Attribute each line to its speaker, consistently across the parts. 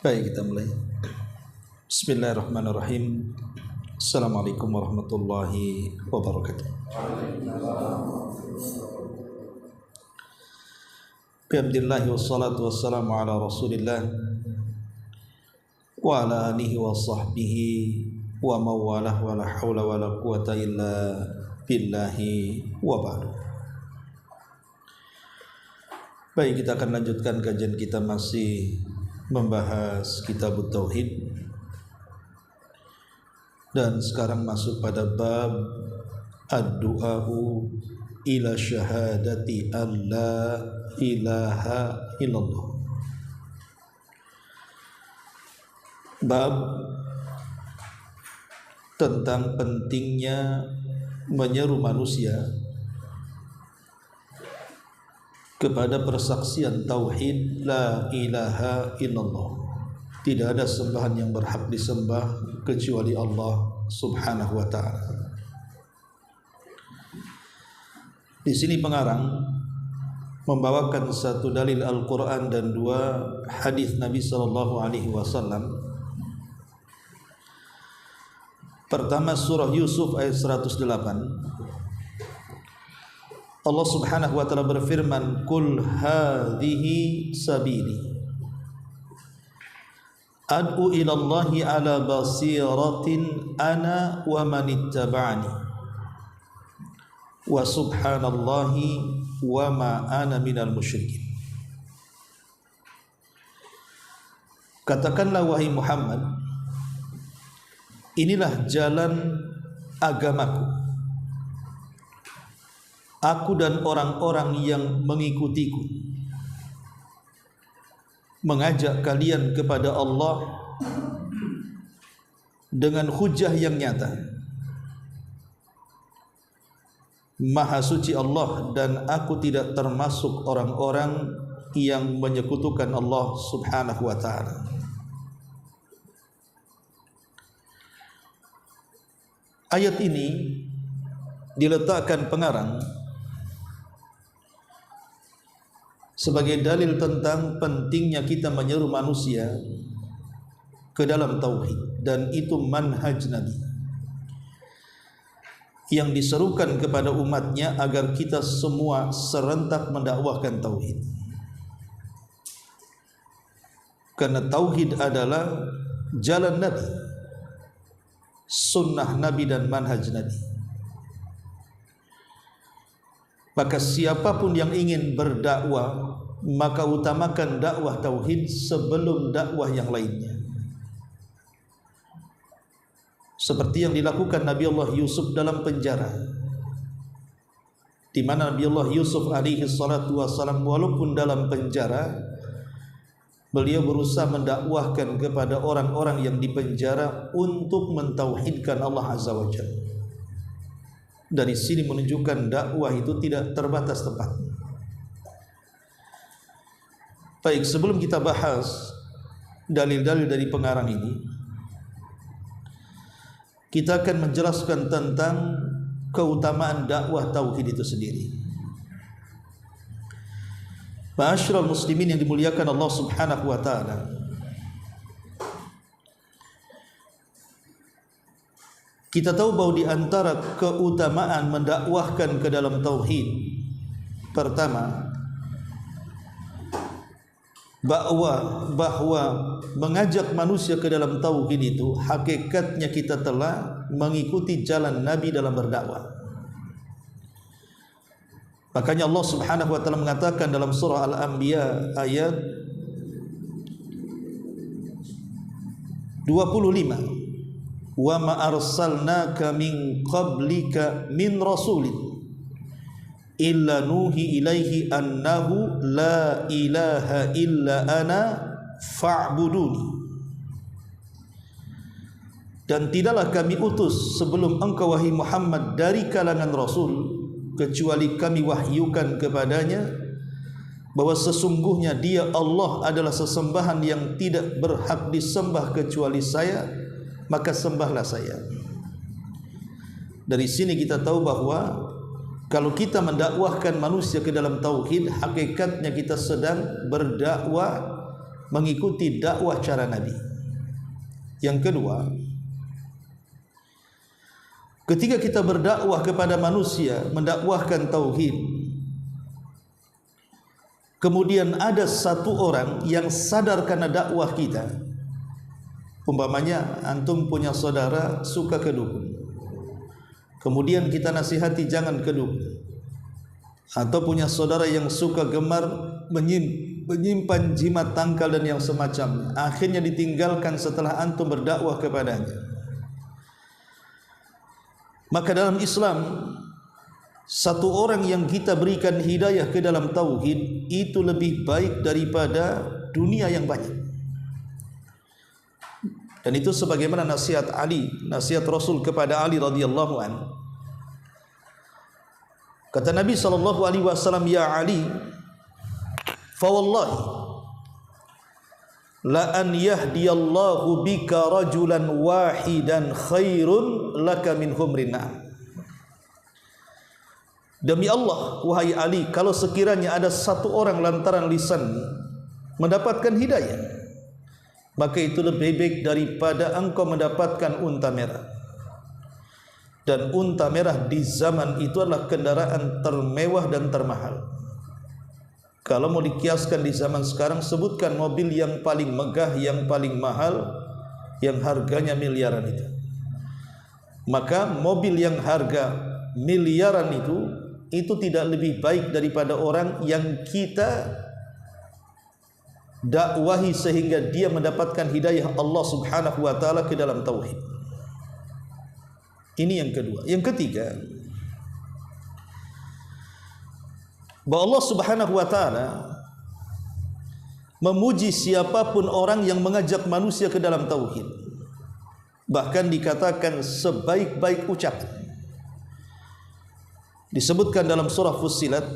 Speaker 1: Baik, kita mulai. Bismillahirrahmanirrahim. Assalamualaikum warahmatullahi wabarakatuh. Alhamdulillah wassalatu wassalamu ala Rasulillah wa ala alihi wa sahbihi wa mawalah wa la hawla wa la quwata illa billahi wa ba'du. Baik, kita akan lanjutkan kajian kita masih membahas kitab Tauhid, dan sekarang masuk pada bab ad-du'a'u ila syahadati an la ilaha illallah. Bab tentang pentingnya menyeru manusia kepada persaksian tauhid la ilaha illallah. Tidak ada sembahan yang berhak disembah kecuali Allah Subhanahu wa taala. Di sini pengarang membawakan satu dalil Al-Qur'an dan dua hadis Nabi sallallahu alaihi wasallam. Pertama, surah Yusuf ayat 108. Allah Subhanahu wa taala berfirman, "Qul hadhihi sabili ad'u ila Allahi ala basiratin ana wa man ittaba'ani wa subhanallahi wa ma ana minal musyrikin." Katakanlah wahai Muhammad, inilah jalan agamaku, aku dan orang-orang yang mengikutiku, mengajak kalian kepada Allah dengan hujah yang nyata. Maha suci Allah, dan aku tidak termasuk orang-orang yang menyekutukan Allah Subhanahu wa ta'ala. Ayat ini diletakkan pengarang sebagai dalil tentang pentingnya kita menyeru manusia ke dalam tauhid, dan itu manhaj Nabi yang diserukan kepada umatnya agar kita semua serentak mendakwahkan tauhid. Karena tauhid adalah jalan Nabi, sunnah Nabi dan manhaj Nabi. Maka siapapun yang ingin berdakwah, maka utamakan dakwah tauhid sebelum dakwah yang lainnya. Seperti yang dilakukan Nabi Allah Yusuf dalam penjara, di mana Nabi Allah Yusuf alaihi salatu wassalam walaupun dalam penjara, beliau berusaha mendakwahkan kepada orang-orang yang dipenjara untuk mentauhidkan Allah Azza wa Jalla. Dari sini menunjukkan dakwah itu tidak terbatas tempat. Baik, sebelum kita bahas dalil-dalil dari pengarang ini, kita akan menjelaskan tentang keutamaan dakwah tauhid itu sendiri. Ma'asyiral muslimin yang dimuliakan Allah Subhanahu wa taala, kita tahu bahwa di antara keutamaan mendakwahkan ke dalam tauhid, pertama, bahwa mengajak manusia ke dalam tauhid itu hakikatnya kita telah mengikuti jalan Nabi dalam berdakwah. Makanya Allah Subhanahu wa taala mengatakan dalam surah Al-Anbiya ayat 25, "Wa ma arsalnaka min qablika min rasulin illa nuhi ilaihi annahu la ilaha illa ana fa'buduni." Dan tidaklah kami utus sebelum engkau wahai Muhammad dari kalangan rasul, kecuali kami wahyukan kepadanya bahwa sesungguhnya dia Allah adalah sesembahan yang tidak berhak disembah kecuali saya, maka sembahlah saya. Dari sini kita tahu bahwa kalau kita mendakwahkan manusia ke dalam tauhid, hakikatnya kita sedang berdakwah mengikuti dakwah cara Nabi. Yang kedua, ketika kita berdakwah kepada manusia, mendakwahkan tauhid, kemudian ada satu orang yang sadar karena dakwah kita. Umpamanya antum punya saudara suka ke dukun, kemudian kita nasihati jangan ke dukun. Atau punya saudara yang suka gemar menyimpan jimat tangkal dan yang semacamnya, akhirnya ditinggalkan setelah antum berdakwah kepadanya. Maka dalam Islam, satu orang yang kita berikan hidayah ke dalam tauhid itu lebih baik daripada dunia yang banyak. Dan itu sebagaimana nasihat Ali, nasihat Rasul kepada Ali radhiyallahu anhu. Kata Nabi SAW, ya Ali, fa wallahi la an yahdiyallahu bika rajulan wahidan khairun laka min humrin na'am. Demi Allah, wahai Ali, kalau sekiranya ada satu orang lantaran lisan mendapatkan hidayah, maka itu lebih baik daripada engkau mendapatkan unta merah. Dan unta merah di zaman itu adalah kendaraan termewah dan termahal. Kalau mau dikiaskan di zaman sekarang, sebutkan mobil yang paling megah, yang paling mahal, yang harganya miliaran itu. Maka mobil yang harga miliaran itu tidak lebih baik daripada orang yang kita dakwahi sehingga dia mendapatkan hidayah Allah Subhanahu wa taala ke dalam tauhid. Ini yang kedua. Yang ketiga, bahwa Allah Subhanahu wa taala memuji siapapun orang yang mengajak manusia ke dalam tauhid. Bahkan dikatakan sebaik-baik ucapan. Disebutkan dalam surah Fussilat,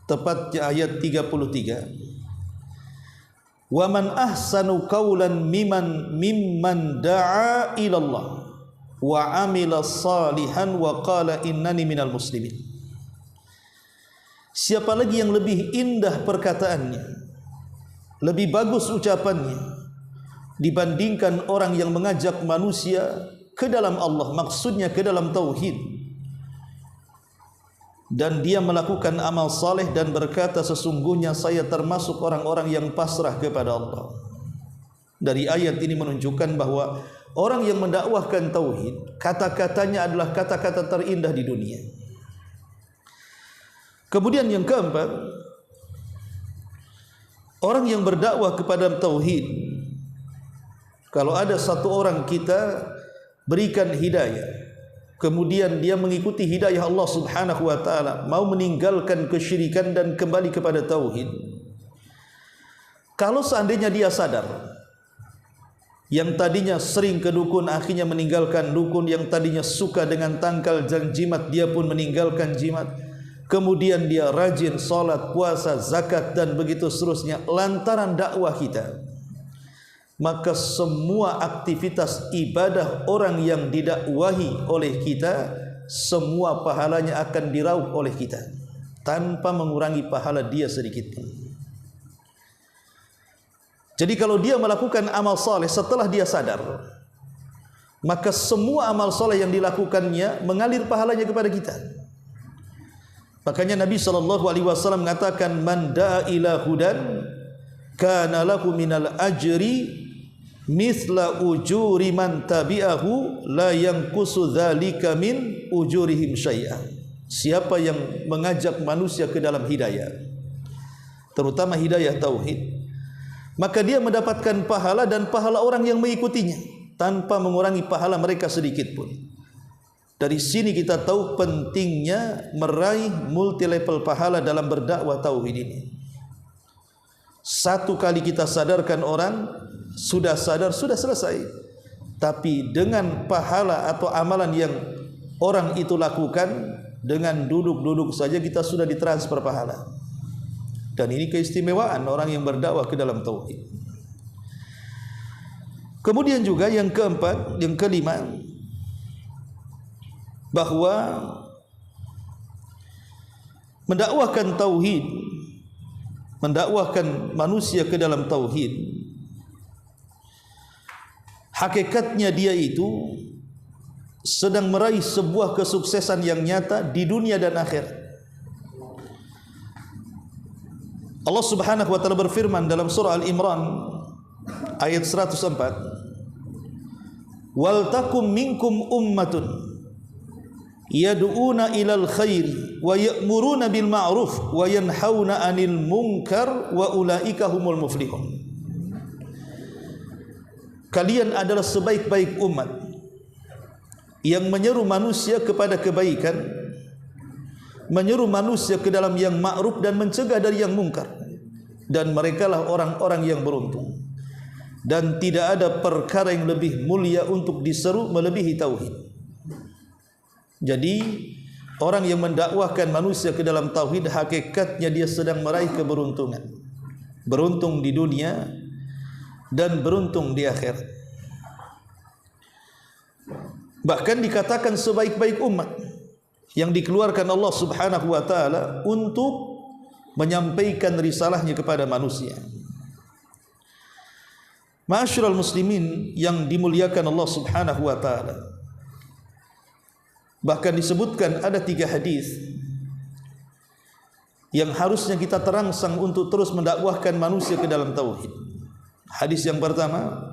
Speaker 1: tepatnya ayat 33. Wa man ahsanu qawlan mimman da'a ila Allah wa amila salihan wa qala innani minal muslimin. Siapa lagi yang lebih indah perkataannya, lebih bagus ucapannya dibandingkan orang yang mengajak manusia ke dalam Allah, maksudnya ke dalam tauhid, dan dia melakukan amal saleh dan berkata sesungguhnya saya termasuk orang-orang yang pasrah kepada Allah. Dari ayat ini menunjukkan bahwa orang yang mendakwahkan tauhid, kata-katanya adalah kata-kata terindah di dunia. Kemudian yang keempat, orang yang berdakwah kepada tauhid, kalau ada satu orang kita berikan hidayah, kemudian dia mengikuti hidayah Allah Subhanahu wa taala, mau meninggalkan kesyirikan dan kembali kepada tauhid, kalau seandainya dia sadar, yang tadinya sering ke dukun akhirnya meninggalkan dukun, yang tadinya suka dengan tangkal dan jimat dia pun meninggalkan jimat, kemudian dia rajin salat, puasa, zakat dan begitu seterusnya lantaran dakwah kita, maka semua aktivitas ibadah orang yang didakwahi oleh kita, semua pahalanya akan diraup oleh kita tanpa mengurangi pahala dia sedikit pun. Jadi kalau dia melakukan amal soleh setelah dia sadar, maka semua amal soleh yang dilakukannya mengalir pahalanya kepada kita. Makanya Nabi SAW mengatakan, man da'a ila hudan kana lahu minal ajri mithla ujuri man tabi'ahu la yanqusu dzalika min ujurihim syai'an. Siapa yang mengajak manusia ke dalam hidayah, terutama hidayah tauhid, maka dia mendapatkan pahala dan pahala orang yang mengikutinya tanpa mengurangi pahala mereka sedikit pun. Dari sini kita tahu pentingnya meraih multi level pahala dalam berdakwah tauhid ini. Satu kali kita sadarkan orang, sudah sadar, sudah selesai. Tapi dengan pahala atau amalan yang orang itu lakukan, dengan duduk-duduk saja kita sudah ditransfer pahala. Dan ini keistimewaan orang yang berdakwah ke dalam tauhid. Kemudian juga yang keempat, yang kelima, bahwa mendakwahkan tauhid mendakwahkan manusia ke dalam tauhid, hakikatnya dia itu sedang meraih sebuah kesuksesan yang nyata di dunia dan akhirat. Allah Subhanahu wa taala berfirman dalam surah Al-Imran ayat 104, "Wal takum minkum ummatun yad'una ilal khairi wa ya'muruna bil ma'ruf wa yanhauna 'anil munkar wa ulaika humul muflihun." Kalian adalah sebaik-baik umat yang menyeru manusia kepada kebaikan, menyeru manusia ke dalam yang ma'ruf dan mencegah dari yang mungkar, dan merekalah orang-orang yang beruntung. Dan tidak ada perkara yang lebih mulia untuk diseru melebihi tauhid. Jadi orang yang mendakwahkan manusia ke dalam tauhid, hakikatnya dia sedang meraih keberuntungan, beruntung di dunia dan beruntung di akhirat. Bahkan dikatakan sebaik-baik umat yang dikeluarkan Allah Subhanahu wa taala untuk menyampaikan risalahnya kepada manusia. Ma'asyiral muslimin yang dimuliakan Allah Subhanahu wa taala, bahkan disebutkan ada 3 hadis yang harusnya kita terangsang untuk terus mendakwahkan manusia ke dalam tauhid. Hadis yang pertama,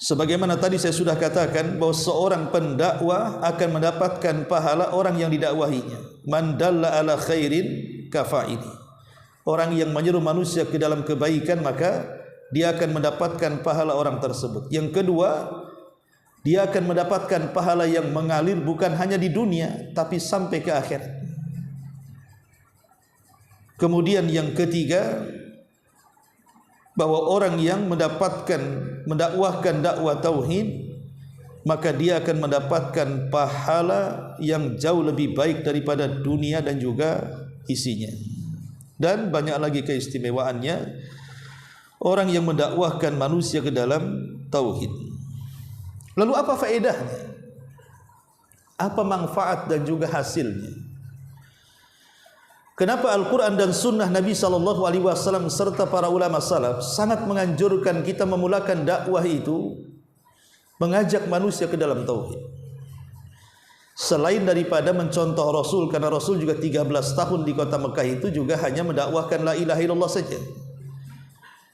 Speaker 1: sebagaimana tadi saya sudah katakan bahwa seorang pendakwah akan mendapatkan pahala orang yang didakwahinya. Man dalla ala khairin kafa'ili. Orang yang menyeru manusia ke dalam kebaikan, maka dia akan mendapatkan pahala orang tersebut. Yang kedua, dia akan mendapatkan pahala yang mengalir bukan hanya di dunia tapi sampai ke akhirat. Kemudian yang ketiga, bahwa orang yang mendakwahkan dakwah tauhid, maka dia akan mendapatkan pahala yang jauh lebih baik daripada dunia dan juga isinya. Dan banyak lagi keistimewaannya orang yang mendakwahkan manusia ke dalam tauhid. Lalu apa faedahnya? Apa manfaat dan juga hasilnya? Kenapa Al-Quran dan Sunnah Nabi SAW serta para ulama salaf sangat menganjurkan kita memulakan dakwah itu mengajak manusia ke dalam tauhid? Selain daripada mencontoh Rasul, karena Rasul juga 13 tahun di kota Mekah itu juga hanya mendakwahkan la ilaha illallah saja.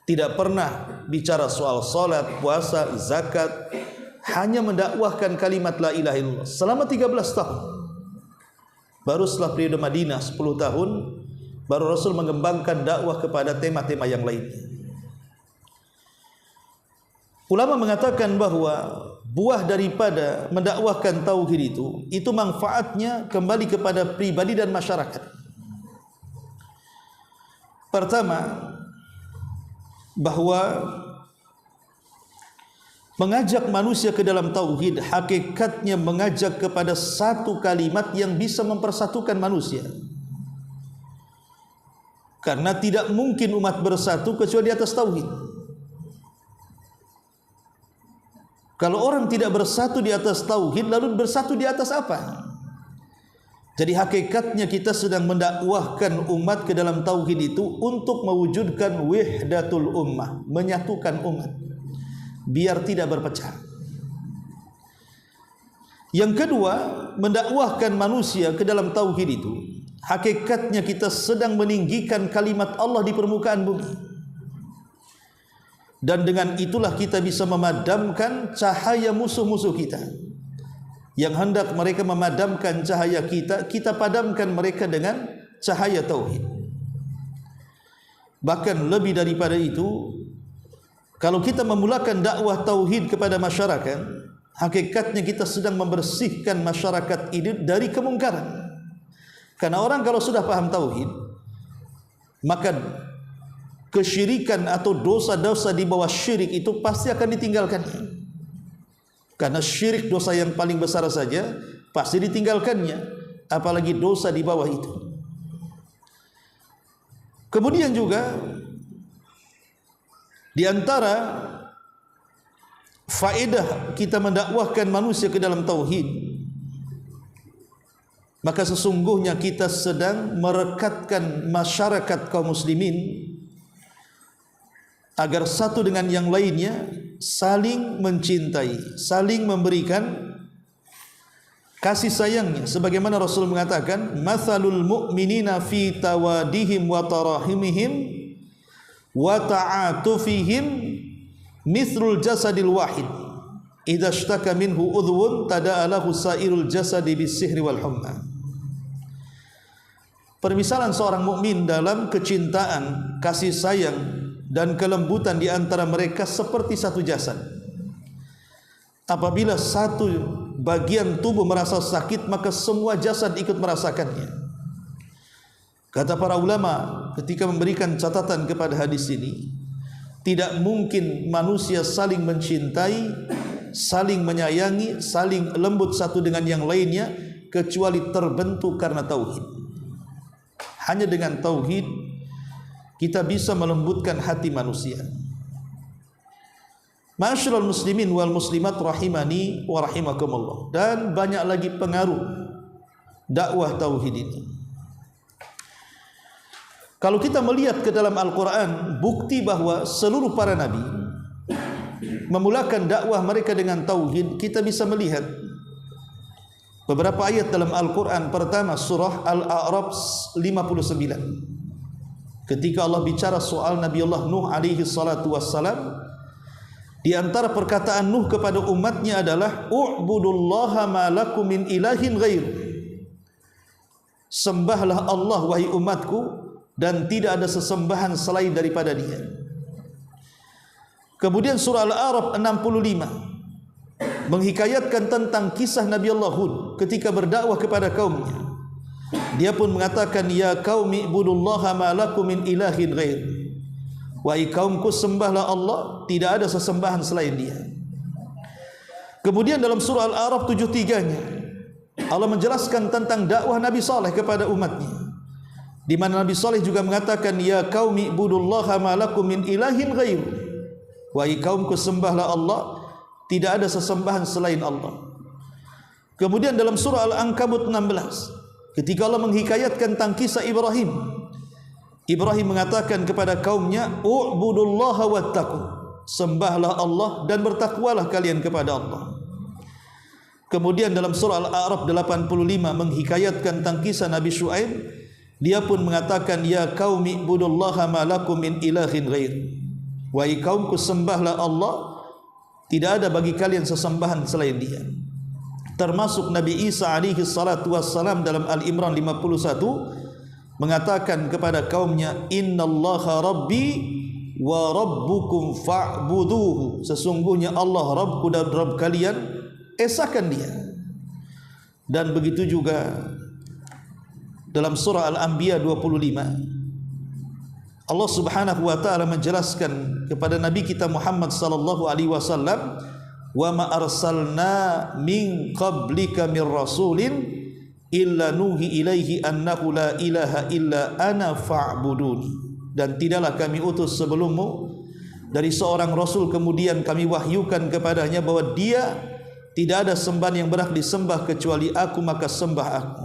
Speaker 1: Tidak pernah bicara soal salat, puasa, zakat, hanya mendakwahkan kalimat la ilaha illallah selama 13 tahun. Baru setelah periode Madinah 10 tahun, baru Rasul mengembangkan dakwah kepada tema-tema yang lainnya. Ulama mengatakan bahwa buah daripada mendakwahkan tauhid itu manfaatnya kembali kepada pribadi dan masyarakat. Pertama, bahwa mengajak manusia ke dalam tauhid hakikatnya mengajak kepada satu kalimat yang bisa mempersatukan manusia. Karena tidak mungkin umat bersatu kecuali di atas tauhid. Kalau orang tidak bersatu di atas tauhid, lalu bersatu di atas apa? Jadi hakikatnya kita sedang mendakwahkan umat ke dalam tauhid itu untuk mewujudkan wahdatul ummah, menyatukan umat biar tidak berpecah. Yang kedua, mendakwahkan manusia ke dalam tauhid itu hakikatnya kita sedang meninggikan kalimat Allah di permukaan bumi. Dan dengan itulah kita bisa memadamkan cahaya musuh-musuh kita. Yang hendak mereka memadamkan cahaya kita, kita padamkan mereka dengan cahaya tauhid. Bahkan lebih daripada itu, kalau kita memulakan dakwah tauhid kepada masyarakat, hakikatnya kita sedang membersihkan masyarakat ini dari kemungkaran. Karena orang kalau sudah paham tauhid, maka kesyirikan atau dosa-dosa di bawah syirik itu pasti akan ditinggalkannya. Karena syirik dosa yang paling besar saja pasti ditinggalkannya, apalagi dosa di bawah itu. Kemudian juga di antara faedah kita mendakwahkan manusia ke dalam tauhid maka sesungguhnya kita sedang merekatkan masyarakat kaum muslimin agar satu dengan yang lainnya saling mencintai, saling memberikan kasih sayangnya, sebagaimana Rasul mengatakan, mathalul mu'minina fi tawadihim wa tarahimihim wa ta'atufihim mithlul jasadil wahid idza ishtaka minhu udhun tada'alahu sairul jasadi bis-sihri wal humma. Permisalan seorang mukmin dalam kecintaan, kasih sayang dan kelembutan di antara mereka seperti satu jasad. Apabila satu bagian tubuh merasa sakit, maka semua jasad ikut merasakannya. Kata para ulama ketika memberikan catatan kepada hadis ini, tidak mungkin manusia saling mencintai, saling menyayangi, saling lembut satu dengan yang lainnya kecuali terbentuk karena tauhid. Hanya dengan tauhid kita bisa melembutkan hati manusia. Ma'asyiral muslimin wal muslimat rahimani wa rahimakumullah. Dan banyak lagi pengaruh dakwah tauhid ini. Kalau kita melihat ke dalam Al-Quran, bukti bahwa seluruh para nabi memulakan dakwah mereka dengan tauhid, kita bisa melihat beberapa ayat dalam Al-Quran. Pertama, surah Al-A'raf 59. Ketika Allah bicara soal Nabi Allah Nuh alaihi salatu wassalam, di antara perkataan Nuh kepada umatnya adalah u'budullaha ma lakum min ilahin ghair. Sembahlah Allah wahai umatku, dan tidak ada sesembahan selain daripada Dia. Kemudian surah Al-A'raf 65 menghikayatkan tentang kisah Nabi Allah Hud ketika berdakwah kepada kaumnya. Dia pun mengatakan, ya qaumi ibudullaha ma lakum min ilahin ghair. Wahai kaumku, sembahlah Allah, tidak ada sesembahan selain Dia. Kemudian dalam surah Al-A'raf 73-nya Allah menjelaskan tentang dakwah Nabi Saleh kepada umatnya, di mana Nabi Saleh juga mengatakan, ya qaumi ibudullaha ma lakum min ilahin ghair. Wahai kaumku, sembahlah Allah, tidak ada sesembahan selain Allah. Kemudian dalam surah Al-Ankabut 16, ketika Allah menghikayatkan tentang kisah Ibrahim, Ibrahim mengatakan kepada kaumnya, u'budullaha wattaqu, sembahlah Allah dan bertakwalah kalian kepada Allah. Kemudian dalam surah Al-A'raf 85 menghikayatkan tentang kisah Nabi Syuaib, dia pun mengatakan, ya qaumi ibudullaha ma lakum min ilahin ghair. Wahai kaumku, sembahlah Allah, tidak ada bagi kalian sesembahan selain Dia. Termasuk Nabi Isa alaihi salatu wassalam dalam Al-Imran 51 mengatakan kepada kaumnya, innallaha rabbi wa rabbukum fa'buduhu. Sesungguhnya Allah Rabbku dan Rabb kalian, esakan Dia. Dan begitu juga dalam surah Al-Anbiya 25 Allah Subhanahu wa taala menjelaskan kepada Nabi kita Muhammad sallallahu alaihi wasallam, wa ma arsalna min qablika mir rasulin illa nuhi ilaihi annahu la ilaha illa ana fa'buduni. Dan tidaklah kami utus sebelummu dari seorang rasul kemudian kami wahyukan kepadanya bahwa dia tidak ada sembahan yang berhak disembah kecuali aku, maka sembah aku.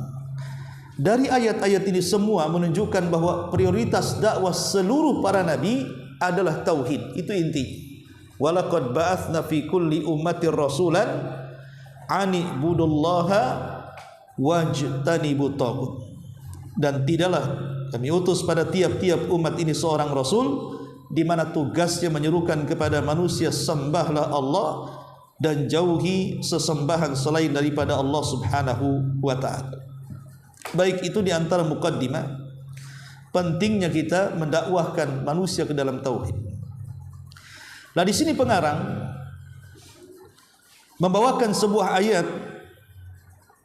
Speaker 1: Dari ayat-ayat ini semua menunjukkan bahwa prioritas dakwah seluruh para nabi adalah tauhid. Itu intinya. Walaqad ba'atsna fi kulli ummatir rasulan ani budullaha wajtanibut taghut. Dan tidaklah kami utus pada tiap-tiap umat ini seorang rasul di mana tugasnya menyerukan kepada manusia, sembahlah Allah dan jauhi sesembahan selain daripada Allah Subhanahu wa taala. Baik, itu di antara mukaddimah pentingnya kita mendakwahkan manusia ke dalam tauhid. Nah, di sini pengarang membawakan sebuah ayat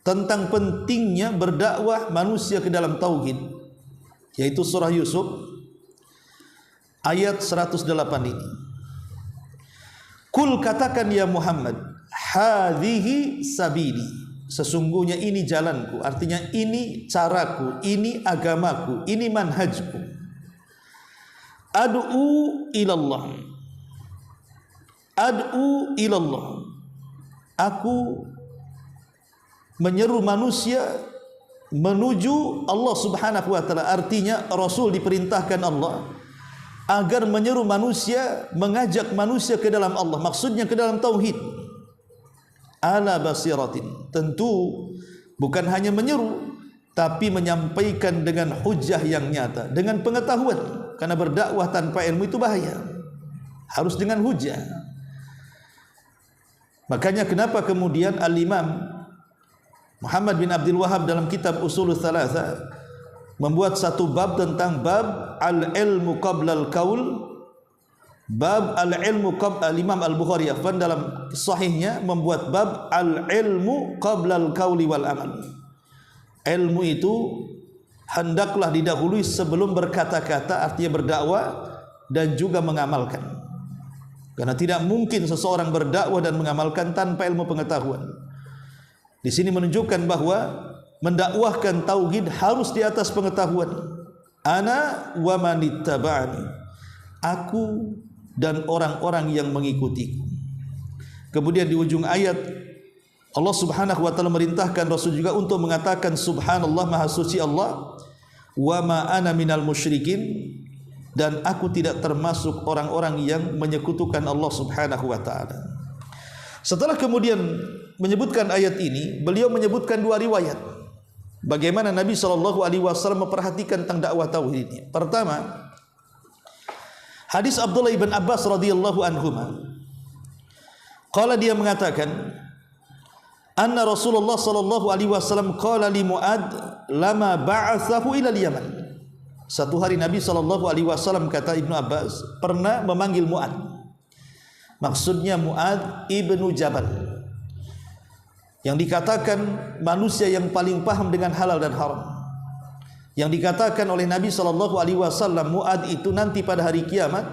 Speaker 1: tentang pentingnya berdakwah manusia ke dalam tauhid, yaitu surah Yusuf ayat 108 ini. Kul, katakan ya Muhammad, hadhihi sabili, sesungguhnya ini jalanku, artinya ini caraku, ini agamaku, ini manhajku. Ad'u ilallah, ad'u ilallah, aku menyeru manusia menuju Allah Subhanahu wa taala. Artinya Rasul diperintahkan Allah agar menyeru manusia, mengajak manusia ke dalam Allah, maksudnya ke dalam tauhid. Ala basiratin, tentu bukan hanya menyeru, tapi menyampaikan dengan hujah yang nyata, dengan pengetahuan. Karena berdakwah tanpa ilmu itu bahaya, harus dengan hujah. Makanya kenapa kemudian Al-Imam Muhammad bin Abdul Wahhab dalam kitab Ushulul Tsalatsa membuat satu bab tentang bab al-ilmu qabla al-qaul. Bab al-ilmu qabla, Imam Al-Bukhari dalam sahihnya membuat bab al-ilmu qabla al-qauli wal amal. Ilmu itu hendaklah didahului sebelum berkata-kata, artinya berdakwah dan juga mengamalkan. Karena tidak mungkin seseorang berdakwah dan mengamalkan tanpa ilmu pengetahuan. Di sini menunjukkan bahwa mendakwahkan tauhid harus di atas pengetahuan. Ana wa manittaba'ani, aku dan orang-orang yang mengikutiku. Kemudian di ujung ayat Allah Subhanahu wa taala merintahkan Rasul juga untuk mengatakan subhanallah, maha suci Allah, wa ma ana minal musyrikin, dan aku tidak termasuk orang-orang yang menyekutukan Allah Subhanahu wa taala. Setelah kemudian menyebutkan ayat ini, beliau menyebutkan dua riwayat bagaimana Nabi SAW memperhatikan tentang dakwah tauhid ini. Pertama, hadis Abdullah ibn Abbas radhiyallahu anhuma. Qala, dia mengatakan, anna Rasulullah sallallahu alaihi wasallam qala li Mu'ad lama ba'athahu ila al-Yaman. Satu hari Nabi sallallahu alaihi wasallam, kata Ibnu Abbas, pernah memanggil Mu'ad. Maksudnya Mu'ad ibnu Jabal, yang dikatakan manusia yang paling paham dengan halal dan haram. Yang dikatakan oleh Nabi sallallahu alaihi wasallam, Mu'ad itu nanti pada hari kiamat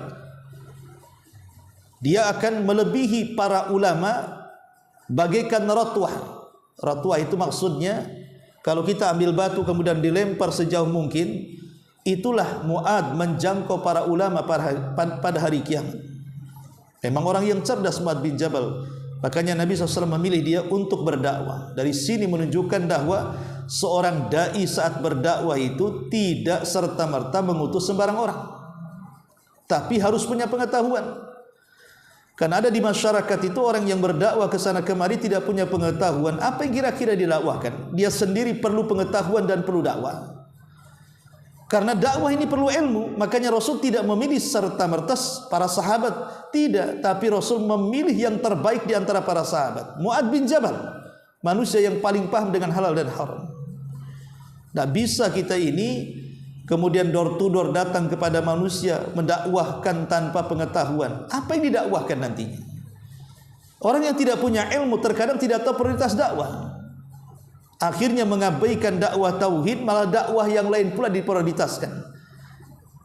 Speaker 1: dia akan melebihi para ulama bagaikan ratwah. Ratwah itu maksudnya kalau kita ambil batu kemudian dilempar sejauh mungkin, itulah Mu'ad menjangkau para ulama pada hari kiamat. Memang orang yang cerdas Mu'ad bin Jabal. Makanya Nabi SAW memilih dia untuk berdakwah. Dari sini menunjukkan bahwa seorang da'i saat berdakwah itu tidak serta-merta mengutus sembarang orang, tapi harus punya pengetahuan. Karena ada di masyarakat itu orang yang berdakwah ke sana kemari tidak punya pengetahuan. Apa yang kira-kira didakwahkan? Dia sendiri perlu pengetahuan dan perlu dakwah. Karena dakwah ini perlu ilmu. Makanya Rasul tidak memilih serta-merta para sahabat, tidak, tapi Rasul memilih yang terbaik di antara para sahabat. Mu'ad bin Jabal, manusia yang paling paham dengan halal dan haram. Tak bisa kita ini kemudian door to door datang kepada manusia mendakwahkan tanpa pengetahuan. Apa yang didakwahkan nantinya? Orang yang tidak punya ilmu terkadang tidak tahu prioritas dakwah. Akhirnya mengabaikan dakwah tauhid, malah dakwah yang lain pula diprioritaskan.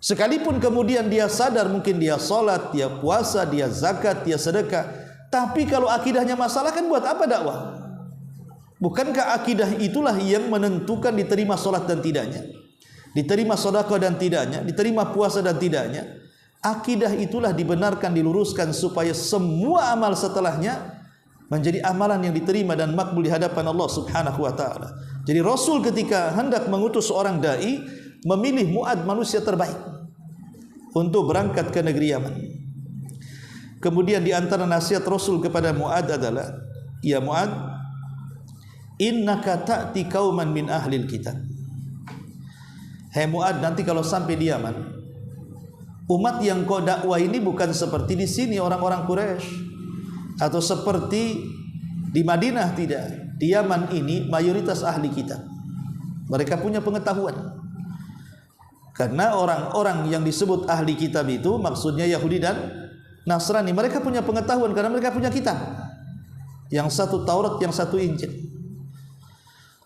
Speaker 1: Sekalipun kemudian dia sadar, mungkin dia salat, dia puasa, dia zakat, dia sedekah, tapi kalau akidahnya masalah, kan buat apa dakwah? Bukankah akidah itulah yang menentukan diterima salat dan tidaknya, diterima sedekah dan tidaknya, diterima puasa dan tidaknya? Akidah itulah dibenarkan, diluruskan supaya semua amal setelahnya menjadi amalan yang diterima dan makbul di hadapan Allah Subhanahu wa taala. Jadi Rasul ketika hendak mengutus seorang dai, memilih Mu'ad, manusia terbaik, untuk berangkat ke negeri Yaman. Kemudian di antara nasihat Rasul kepada Mu'ad adalah, ya Mu'ad, innaka ta'ti qauman min ahlil kitab. Hai Mu'ad, nanti kalau sampai di Yaman, umat yang kau dakwah ini bukan seperti di sini orang-orang Quraisy atau seperti di Madinah, tidak. Di Yaman ini mayoritas ahli kitab. Mereka punya pengetahuan. Karena orang-orang yang disebut ahli kitab itu maksudnya Yahudi dan Nasrani. Mereka punya pengetahuan karena mereka punya kitab. Yang satu Taurat, yang satu Injil.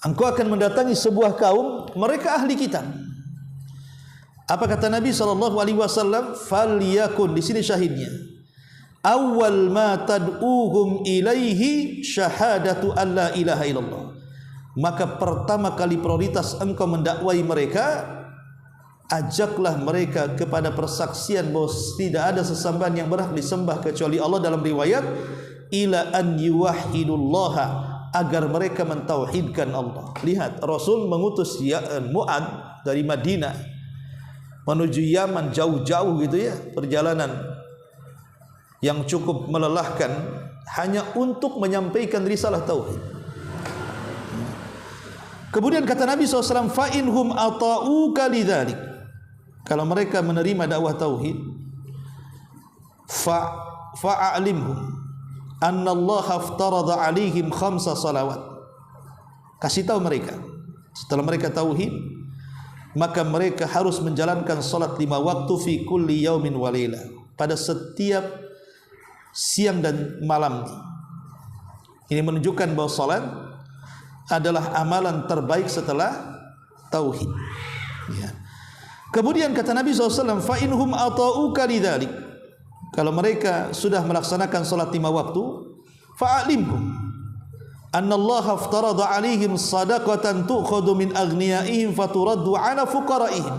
Speaker 1: Engkau akan mendatangi sebuah kaum, mereka ahli kitab. Apa kata Nabi SAW? Falyakun, di sini syahidnya, awal ma tad'uhum ilaihi syahadatu an la ilaha illallah. Maka pertama kali prioritas engkau mendakwai mereka, ajaklah mereka kepada persaksian bahwa tidak ada sesembahan yang berhak disembah kecuali Allah. Dalam riwayat, ila an yuwahhidullaha, agar mereka mentauhidkan Allah. Lihat, Rasul mengutus Mu'ad dari Madinah menuju Yaman, jauh-jauh gitu ya, perjalanan yang cukup melelahkan, hanya untuk menyampaikan risalah tauhid. Kemudian kata Nabi SAW, fa'inhum ata'uka lidzalik, kalau mereka menerima dakwah tauhid, fa'alimhum anna Allah aftarada alaihim 5 salawat. Kasih tahu mereka, setelah mereka tauhid, maka mereka harus menjalankan salat 5 waktu fi kulli yaumin wa lailah, pada setiap siang dan malam. Ini menunjukkan bahwa salat adalah amalan terbaik setelah tauhid. Ya. Kemudian kata Nabi SAW, fa inhum ata'uka lidzalik, kalau mereka sudah melaksanakan salat 5 waktu, fa'alimhum anna Allah aftarada alaihim sadaqatan tu'khadhu min aghniyaihim faturaddu ala fuqaraihim.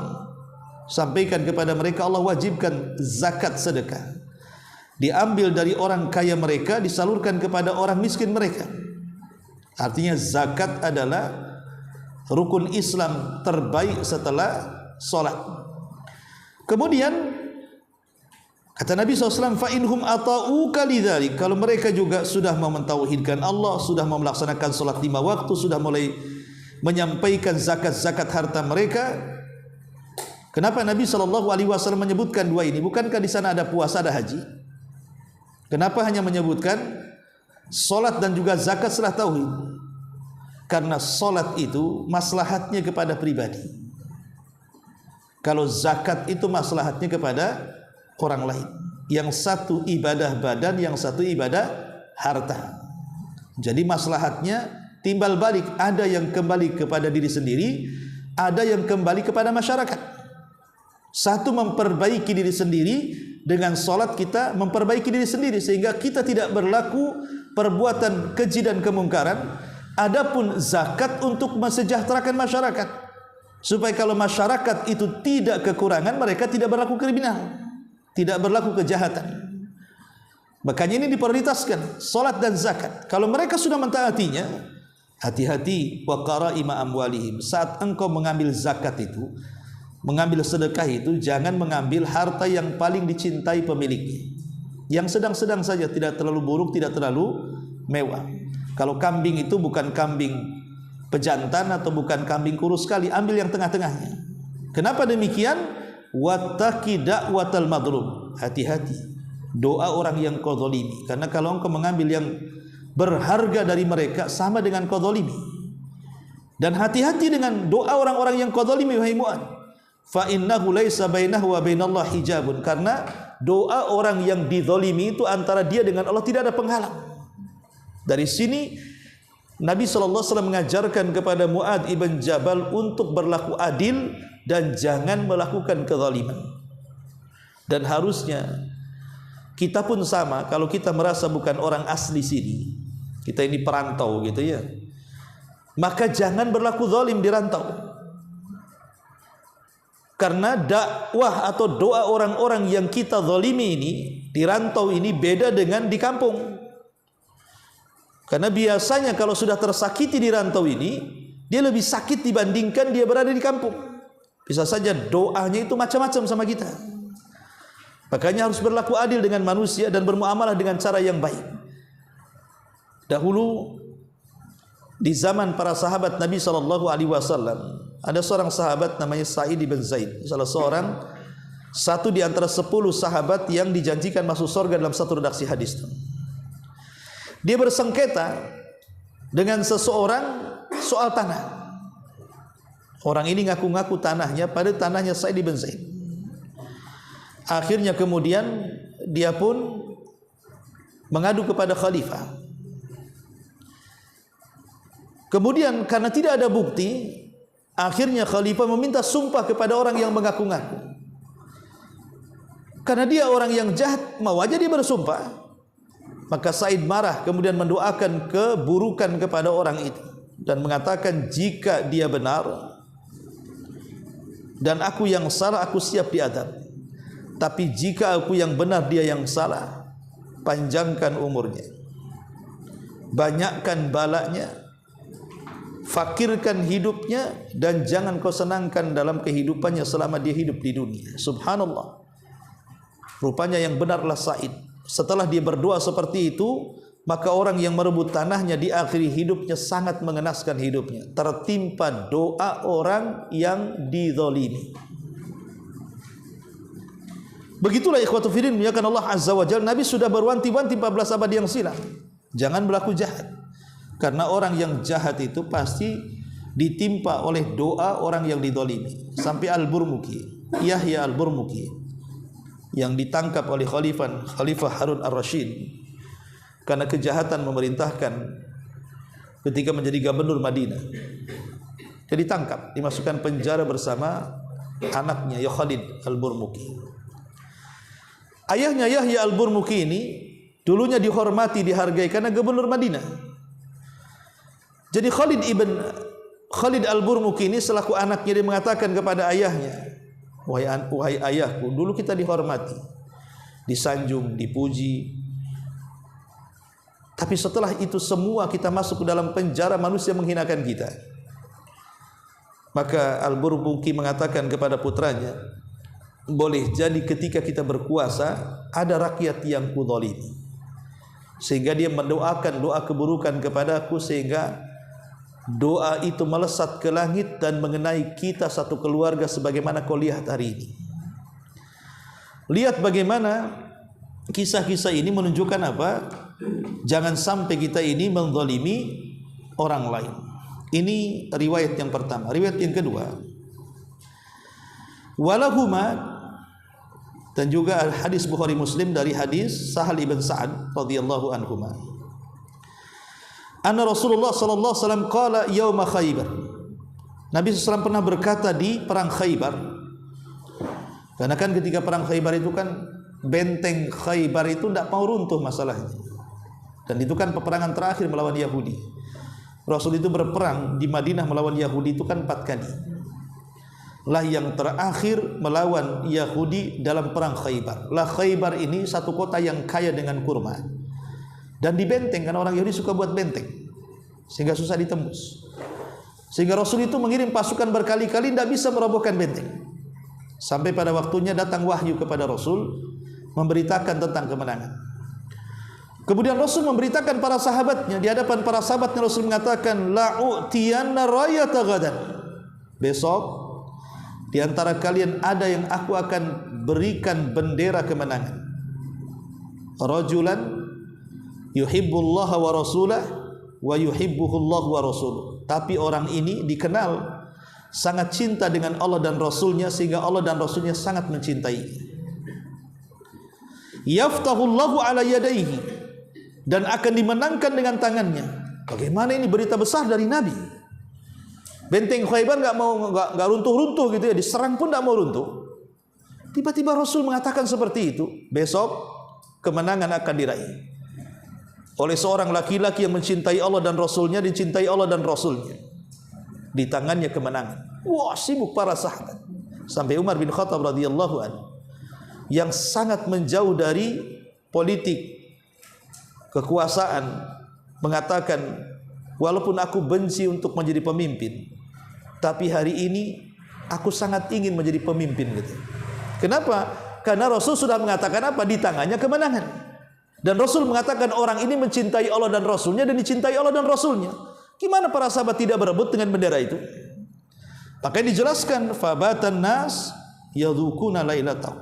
Speaker 1: Sampaikan kepada mereka, Allah wajibkan zakat sedekah, diambil dari orang kaya mereka, disalurkan kepada orang miskin mereka. Artinya zakat adalah rukun Islam terbaik setelah salat. Kemudian kata Nabi SAW, fa'inhum ata'uka lidzalik, kalau mereka juga sudah mau mentauhidkan Allah, sudah mau melaksanakan salat 5 waktu, sudah mulai menyampaikan zakat-zakat harta mereka. Kenapa Nabi SAW menyebutkan 2 ini? Bukankah di sana ada puasa, ada haji? Kenapa hanya menyebutkan salat dan juga zakat setelah tauhid? Karena salat itu maslahatnya kepada pribadi, kalau zakat itu maslahatnya kepada orang lain. Yang satu ibadah badan, yang satu ibadah harta. Jadi maslahatnya timbal balik, ada yang kembali kepada diri sendiri, ada yang kembali kepada masyarakat. Satu memperbaiki diri sendiri, dengan salat kita memperbaiki diri sendiri, sehingga kita tidak berlaku perbuatan keji dan kemungkaran. Adapun zakat untuk mensejahterakan masyarakat, supaya kalau masyarakat itu tidak kekurangan, mereka tidak berlaku kriminal, tidak berlaku kejahatan. Makanya ini diprioritaskan, salat dan zakat. Kalau mereka sudah mentaatinya, hati-hati wa qaraima amwalihim. Saat engkau mengambil zakat itu, mengambil sedekah itu, jangan mengambil harta yang paling dicintai pemiliknya, yang sedang-sedang saja, tidak terlalu buruk, tidak terlalu mewah. Kalau kambing itu bukan kambing pejantan atau bukan kambing kurus sekali, ambil yang tengah-tengahnya. Kenapa demikian? Wattaqi da'watal madlum. Hati-hati doa orang yang kau zalimi, karena kalau engkau mengambil yang berharga dari mereka, sama dengan kau zalimi. Dan hati-hati dengan doa orang-orang yang kau zalimi, wahai Mu'ad, fa innahu laisa bainahu wa bainallahi hijabun, karena doa orang yang dizalimi itu antara dia dengan Allah tidak ada penghalang. Dari sini Nabi SAW mengajarkan kepada Mu'ad ibn Jabal untuk berlaku adil dan jangan melakukan kezaliman. Dan harusnya kita pun sama, kalau kita merasa bukan orang asli sini, kita ini perantau gitu ya, maka jangan berlaku zalim di rantau. Karena dakwah atau doa orang-orang yang kita zalimi ini di rantau ini beda dengan di kampung. Karena biasanya kalau sudah tersakiti di rantau ini, dia lebih sakit dibandingkan dia berada di kampung. Bisa saja doanya itu macam-macam sama kita. Makanya harus berlaku adil dengan manusia dan bermuamalah dengan cara yang baik. Dahulu di zaman para sahabat Nabi SAW, ada seorang sahabat namanya Sa'id bin Zaid, satu di antara 10 sahabat yang dijanjikan masuk surga dalam satu redaksi hadis. Dia bersengketa dengan seseorang soal tanah. Orang ini ngaku-ngaku tanahnya, pada tanahnya Sa'id bin Zaid. Akhirnya kemudian dia pun mengadu kepada khalifah. Kemudian karena tidak ada bukti, akhirnya khalifah meminta sumpah kepada orang yang mengaku-ngaku. Karena dia orang yang jahat, mau aja dia bersumpah. Maka Sa'id marah, kemudian mendoakan keburukan kepada orang itu dan mengatakan, jika dia benar dan aku yang salah, aku siap diadab. Tapi jika aku yang benar, dia yang salah, panjangkan umurnya. banyakkan balanya, fakirkan hidupnya, dan jangan kau senangkan dalam kehidupannya selama dia hidup di dunia. Subhanallah. Rupanya yang benarlah Sa'id. Setelah dia berdoa seperti itu, maka orang yang merebut tanahnya di akhir hidupnya sangat mengenaskan hidupnya. Tertimpa doa orang yang dizalimi. Begitulah ikhwatu fiddin, muliakan Allah Azza wa Jalla. Nabi sudah berwanti-wanti 14 abad yang silam, jangan berlaku jahat. Karena orang yang jahat itu pasti ditimpa oleh doa orang yang dizalimi. Sampai Al-Burmuki, Yahya Al-Burmuki, yang ditangkap oleh Khalifah Harun Ar-Rasyid karena kejahatan memerintahkan ketika menjadi gubernur Madinah. Dia ditangkap, dimasukkan penjara bersama anaknya Khalid Al-Burmuki. Ayahnya Yahya Al-Burmuki ini dulunya dihormati, dihargai karena gubernur Madinah. Jadi Khalid Al-Burmuki ini selaku anaknya, dia mengatakan kepada ayahnya, wahai ayahku, dulu kita dihormati, disanjung, dipuji, tapi setelah itu semua kita masuk ke dalam penjara, manusia menghinakan kita. Maka Al-Burmuki mengatakan kepada putranya, boleh jadi ketika kita berkuasa ada rakyat yang kudzalimi, sehingga dia mendoakan doa keburukan kepadaku, sehingga doa itu melesat ke langit dan mengenai kita satu keluarga sebagaimana kau lihat hari ini. Lihat bagaimana kisah-kisah ini menunjukkan apa? Jangan sampai kita ini menzalimi orang lain. Ini riwayat yang pertama. Riwayat yang kedua, walahuma, dan juga hadis Bukhari Muslim dari hadis Sahal ibn Sa'ad radhiyallahu anhuma, anna Rasulullah sallallahu alaihi wasallam qala yauma Khaybar. Nabi SAW pernah berkata di perang Khaybar. Karena kan ketika perang Khaybar itu kan benteng Khaybar itu tidak mau runtuh masalahnya. Dan itu kan peperangan terakhir melawan Yahudi. Rasul itu berperang di Madinah melawan Yahudi itu kan 4 kali. Lah yang terakhir melawan Yahudi dalam perang Khaybar. Lah Khaybar ini satu kota yang kaya dengan kurma, dan di benteng, karena orang Yahudi suka buat benteng sehingga susah ditembus. Sehingga Rasul itu mengirim pasukan berkali-kali, tidak bisa merobohkan benteng. Sampai pada waktunya datang wahyu kepada Rasul memberitakan tentang kemenangan. Kemudian Rasul memberitakan para sahabatnya, di hadapan para sahabatnya Rasul mengatakan, la'u'tiyanna rayata ghadan, besok di antara kalian ada yang aku akan berikan bendera kemenangan. Rajulan yuhibbullaha wa rasulah wa yuhibbuhullah wa rasuluh. Tapi orang ini dikenal sangat cinta dengan Allah dan Rasulnya, sehingga Allah dan Rasulnya sangat mencintai. Yaftahullahu ala yadaihi, dan akan dimenangkan dengan tangannya. Bagaimana ini berita besar dari Nabi? Benteng Khaybar enggak runtuh-runtuh gitu ya, diserang pun enggak mau runtuh. Tiba-tiba Rasul mengatakan seperti itu, besok kemenangan akan diraih oleh seorang laki-laki yang mencintai Allah dan Rasulnya, dicintai Allah dan Rasulnya. Di tangannya kemenangan. Wah, sibuk para sahabat. Sampai Umar bin Khattab radhiyallahu anhu, yang sangat menjauh dari politik kekuasaan, mengatakan, walaupun aku benci untuk menjadi pemimpin, tapi hari ini aku sangat ingin menjadi pemimpin gitu. Kenapa? Karena Rasul sudah mengatakan apa? Di tangannya kemenangan. Dan Rasul mengatakan orang ini mencintai Allah dan Rasulnya, dan dicintai Allah dan Rasulnya. Gimana para sahabat tidak berebut dengan bendera itu? Makanya dijelaskan, fabatan nas yadhukuna lailatahum.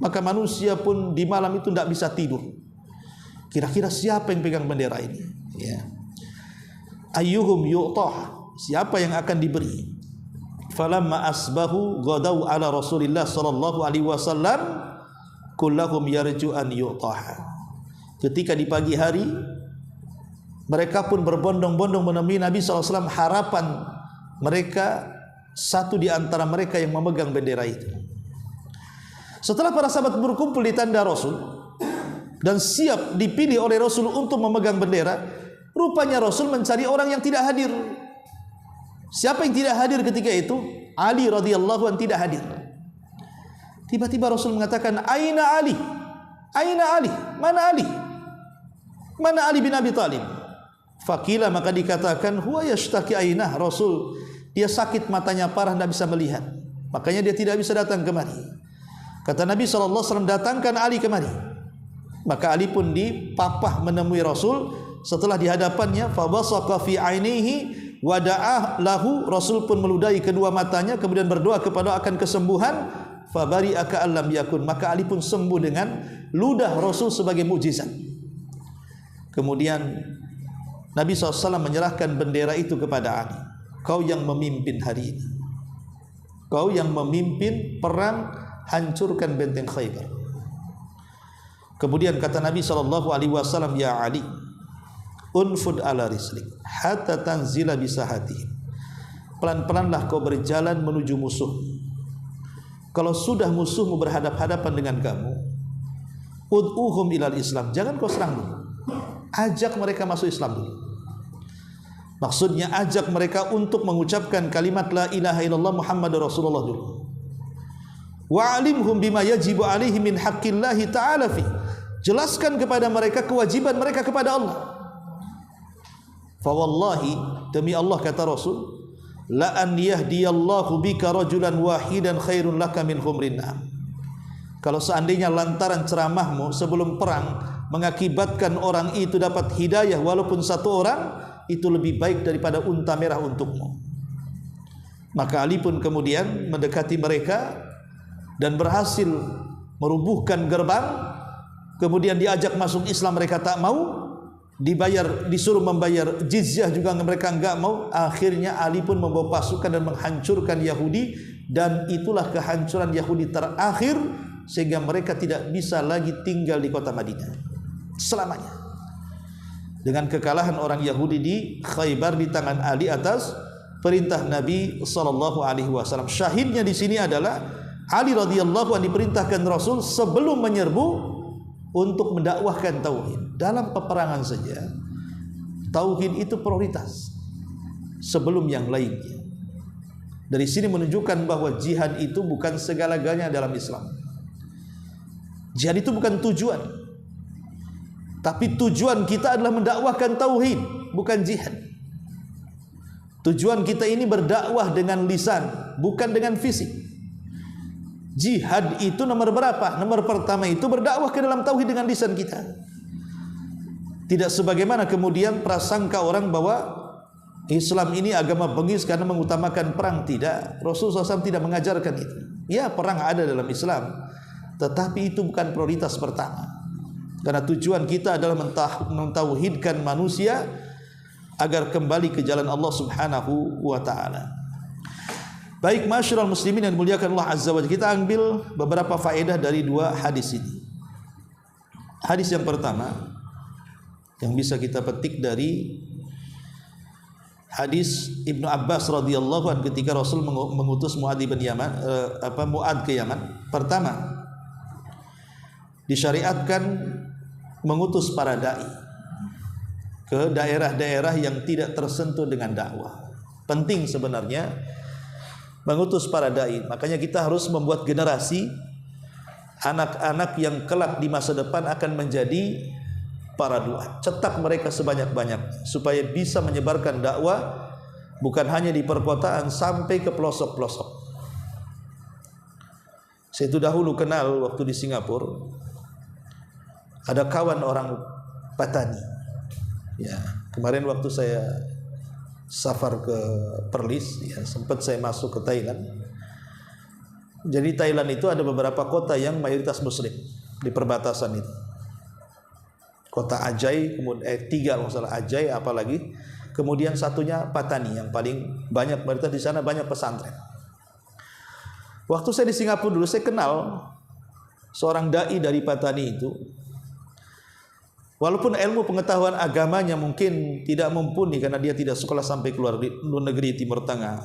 Speaker 1: Maka manusia pun di malam itu tidak bisa tidur. Kira-kira siapa yang pegang bendera ini? Ya. Ayyuhum yu'tah, siapa yang akan diberi? Falamma asbahu ghadaw ala Rasulillah sallallahu alaihi wasallam kullahum yarju an yu'tah. Ketika di pagi hari mereka pun berbondong-bondong menemui Nabi SAW, harapan mereka satu di antara mereka yang memegang bendera itu. Setelah para sahabat berkumpul di tenda Rasul dan siap dipilih oleh Rasul untuk memegang bendera, rupanya Rasul mencari orang yang tidak hadir. Siapa yang tidak hadir ketika itu? Ali radhiyallahu anhu tidak hadir. Tiba-tiba Rasul mengatakan, Aina Ali? Aina Ali? Mana Ali? Mana Ali bin Abi Thalib? Fakila, maka dikatakan, huwa yashtaki ainah, Rasul dia sakit matanya parah, tidak bisa melihat, makanya dia tidak bisa datang kemari. Kata Nabi SAW, datangkan Ali kemari. Maka Ali pun dipapah menemui Rasul. Setelah di hadapannya, fabasaqa fi ainihi wa da'ah lahu, Rasul pun meludahi kedua matanya, kemudian berdoa kepada akan kesembuhan. Fabari'a ka'allam yakun, maka Ali pun sembuh dengan ludah Rasul sebagai mukjizat. Kemudian Nabi SAW menyerahkan bendera itu kepada Ali. Kau yang memimpin hari ini, kau yang memimpin perang hancurkan benteng Khaybar. Kemudian kata Nabi SAW, ya Ali, unfud ala rislik hatta tanzila bisahatihim, pelan-pelanlah kau berjalan menuju musuh. Kalau sudah musuhmu berhadap-hadapan dengan kamu, ud'uhum ilal Islam, jangan kau serang dulu, ajak mereka masuk Islam dulu. Maksudnya ajak mereka untuk mengucapkan kalimat la ilaha illallah Muhammadur Rasulullah dulu. Wa'alimhum bima yajibu alaihi min haqqillahi ta'ala fi, jelaskan kepada mereka kewajiban mereka kepada Allah. Fa wallahi, demi Allah kata Rasul, la an yahdiyallahu bika rajulan wahidan khairun laka min humrin na'am. Kalau seandainya lantaran ceramahmu sebelum perang mengakibatkan orang itu dapat hidayah walaupun satu orang, itu lebih baik daripada unta merah untukmu. Maka Ali pun kemudian mendekati mereka dan berhasil merubuhkan gerbang. Kemudian diajak masuk Islam, mereka tak mau. Disuruh membayar jizyah juga mereka enggak mau. Akhirnya Ali pun membawa pasukan dan menghancurkan Yahudi, dan itulah kehancuran Yahudi terakhir, sehingga mereka tidak bisa lagi tinggal di kota Madinah selamanya. Dengan kekalahan orang Yahudi di Khaybar di tangan Ali atas perintah Nabi SAW. Syahidnya di sini adalah Ali radhiyallahu anhu diperintahkan Rasul sebelum menyerbu untuk mendakwahkan tauhid. Dalam peperangan saja tauhid itu prioritas sebelum yang lainnya. Dari sini menunjukkan bahwa jihad itu bukan segala-galanya dalam Islam. Jihad itu bukan tujuan, tapi tujuan kita adalah mendakwahkan tauhid, bukan jihad. Tujuan kita ini berdakwah dengan lisan, bukan dengan fisik. Jihad itu nomor berapa? Nomor pertama itu berdakwah ke dalam tauhid dengan lisan kita. Tidak sebagaimana kemudian prasangka orang bahwa Islam ini agama bengis karena mengutamakan perang. Tidak, Rasulullah SAW tidak mengajarkan itu. Ya, perang ada dalam Islam, tetapi itu bukan prioritas pertama. Karena tujuan kita adalah mentauhidkan manusia agar kembali ke jalan Allah Subhanahu wa taala. Baik, masyarul muslimin yang dimuliakan Allah Azza wa Jalla, kita ambil beberapa faedah dari dua hadis ini. Hadis yang pertama yang bisa kita petik dari hadis Ibnu Abbas radhiyallahu anhu ketika Rasul mengutus Mu'adz bin Yaman, Mu'adz ke Yaman. Pertama, disyariatkan mengutus para dai ke daerah-daerah yang tidak tersentuh dengan dakwah. Penting sebenarnya mengutus para dai. Makanya kita harus membuat generasi anak-anak yang kelak di masa depan akan menjadi para duat. Cetak mereka sebanyak-banyak supaya bisa menyebarkan dakwah bukan hanya di perkotaan sampai ke pelosok-pelosok. Saya itu dahulu kenal waktu di Singapura, ada kawan orang Patani. Ya, kemarin waktu saya safar ke Perlis, ya, sempat saya masuk ke Thailand. Jadi Thailand itu ada beberapa kota yang mayoritas Muslim di perbatasan itu. Kota Ajai, kemudian 3 kalau salah, Ajai apalagi, kemudian satunya Patani yang paling banyak mayoritas di sana, banyak pesantren. Waktu saya di Singapura dulu, saya kenal seorang dai dari Patani itu. Walaupun ilmu pengetahuan agamanya mungkin tidak mumpuni karena dia tidak sekolah sampai keluar di luar negeri Timur Tengah,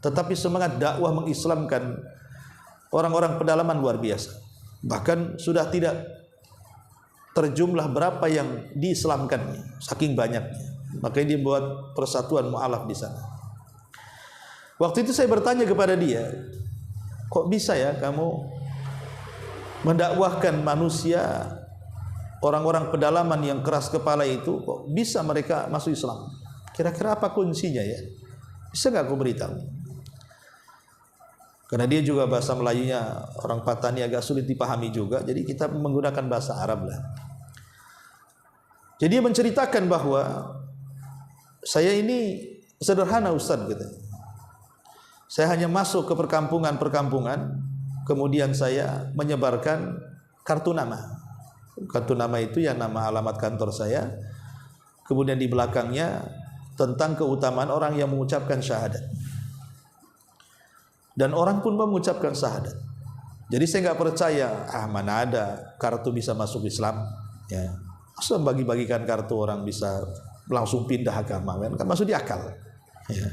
Speaker 1: tetapi semangat dakwah mengislamkan orang-orang pedalaman luar biasa. Bahkan sudah tidak terjumlah berapa yang diislamkannya, saking banyaknya. Makanya dia buat persatuan mu'alaf di sana. Waktu itu saya bertanya kepada dia, kok bisa ya kamu mendakwahkan manusia, orang-orang pedalaman yang keras kepala itu, kok bisa mereka masuk Islam? Kira-kira apa kuncinya ya? Bisa nggak aku beritahu? Karena dia juga bahasa Melayunya orang Patani agak sulit dipahami juga, jadi kita menggunakan bahasa Arab lah. Jadi dia menceritakan bahwa saya ini sederhana Ustaz gitu. Saya hanya masuk ke perkampungan-perkampungan, kemudian saya menyebarkan kartu nama. Kartu nama itu ya nama alamat kantor saya. Kemudian di belakangnya tentang keutamaan orang yang mengucapkan syahadat. Dan orang pun mengucapkan syahadat. Jadi saya nggak percaya, mana ada kartu bisa masuk Islam. Ya, asal bagi-bagikan kartu orang bisa langsung pindah agama, kan masuk di akal. Ya.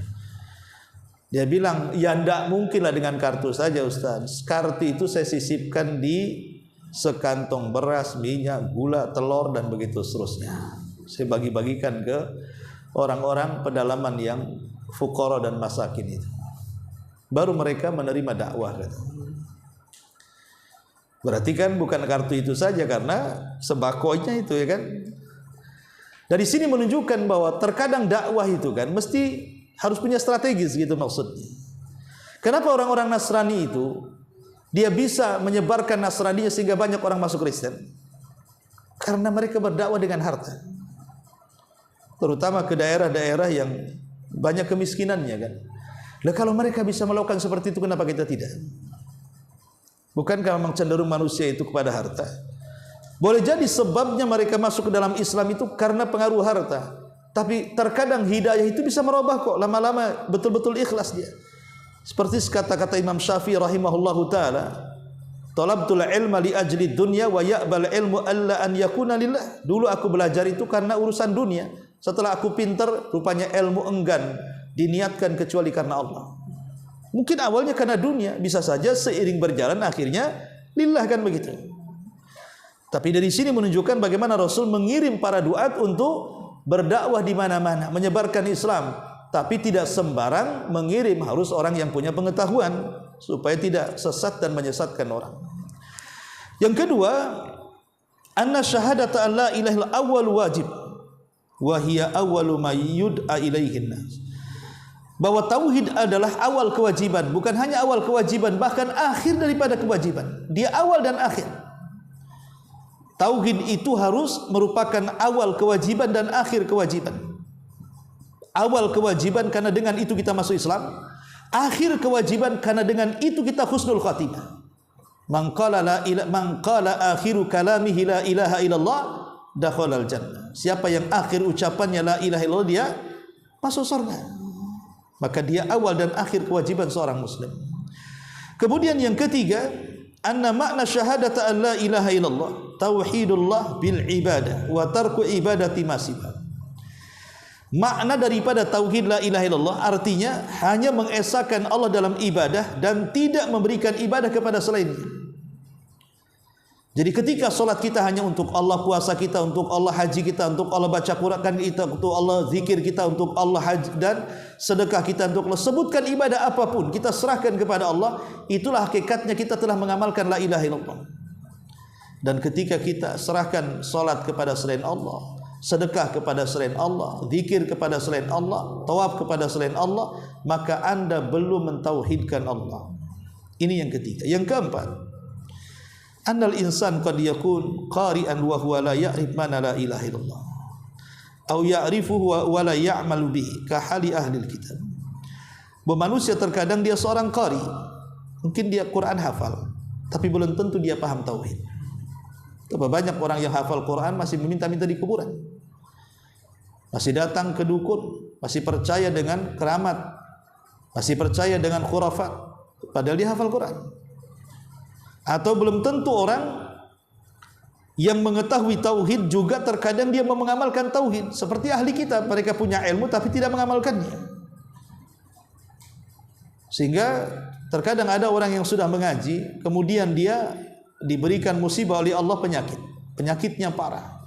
Speaker 1: Dia bilang, ya ndak mungkin lah dengan kartu saja Ustaz. Kartu itu saya sisipkan di sekantong beras, minyak, gula, telur dan begitu seterusnya. Saya bagi-bagikan ke orang-orang pedalaman yang fuqara dan masakin itu. Baru mereka menerima dakwah. Berarti kan bukan kartu itu saja, karena sembakonya itu ya kan. Dari sini menunjukkan bahwa terkadang dakwah itu kan mesti harus punya strategis gitu maksudnya. Kenapa orang-orang Nasrani itu dia bisa menyebarkan Nasrani sehingga banyak orang masuk Kristen? Karena mereka berdakwah dengan harta. Terutama ke daerah-daerah yang banyak kemiskinannya kan. Nah, kalau mereka bisa melakukan seperti itu, kenapa kita tidak? Bukankah memang cenderung manusia itu kepada harta? Boleh jadi sebabnya mereka masuk ke dalam Islam itu karena pengaruh harta. Tapi terkadang hidayah itu bisa merubah kok. Lama-lama betul-betul ikhlas dia. Seperti kata-kata Imam Syafi'i rahimahullahu ta'ala, talabtul ilma li ajli dunya wa ya'bal ilmu alla an yakuna lillah. Dulu aku belajar itu karena urusan dunia. Setelah aku pintar, rupanya ilmu enggan diniatkan kecuali karena Allah. Mungkin awalnya karena dunia, bisa saja seiring berjalan akhirnya lillah, kan begitu. Tapi dari sini menunjukkan bagaimana Rasul mengirim para duat untuk berdakwah di mana-mana, menyebarkan Islam. Tapi tidak sembarang mengirim, harus orang yang punya pengetahuan supaya tidak sesat dan menyesatkan orang. Yang kedua, anna syahadata an la ilaha illallah awwal wajib wa hiya awwalu ma yud'a ilaihin nas. Bahwa tauhid adalah awal kewajiban, bukan hanya awal kewajiban, bahkan akhir daripada kewajiban. Dia awal dan akhir. Tauhid itu harus merupakan awal kewajiban dan akhir kewajiban. Awal kewajiban karena dengan itu kita masuk Islam, akhir kewajiban karena dengan itu kita husnul khatimah. Man qala akhiru kalamihi la ilaha illallah dakhalal jannah. Siapa yang akhir ucapannya la ilaha illallah, dia masuk surga. Maka dia awal dan akhir kewajiban seorang muslim. Kemudian yang ketiga, anna makna syahadata an la ilaha illallah tauhidullah bil ibadah wa tarku ibadati ma siwa. Makna daripada tauhid la ilaha illallah artinya hanya mengesahkan Allah dalam ibadah dan tidak memberikan ibadah kepada selainnya. Jadi ketika solat kita hanya untuk Allah, puasa kita untuk Allah, haji kita untuk Allah, baca Quran kita untuk Allah, zikir kita untuk Allah, haji dan sedekah kita untuk Allah, sebutkan ibadah apapun kita serahkan kepada Allah, itulah hakikatnya kita telah mengamalkan la ilaha illallah. Dan ketika kita serahkan solat kepada selain Allah, sedekah kepada selain Allah, zikir kepada selain Allah, tawaf kepada selain Allah, maka anda belum mentauhidkan Allah. Ini yang ketiga. Yang keempat, annal insan qad yakun qari'an wa huwa la ya'rif mana la ilaha illallah aw ya'rifuhu wa la ya'malu bihi ka hali ahli kitab. Bahwa manusia terkadang dia seorang qari, mungkin dia Quran hafal, tapi belum tentu dia paham tauhid. Berapa banyak orang yang hafal Quran masih meminta-minta di kuburan, masih datang ke dukun, masih percaya dengan keramat, masih percaya dengan khurafat, padahal dia hafal Quran. Atau belum tentu orang yang mengetahui tauhid juga terkadang dia mengamalkan tauhid. Seperti ahli kita, mereka punya ilmu tapi tidak mengamalkannya. Sehingga terkadang ada orang yang sudah mengaji, kemudian dia diberikan musibah oleh Allah penyakit. Penyakitnya parah.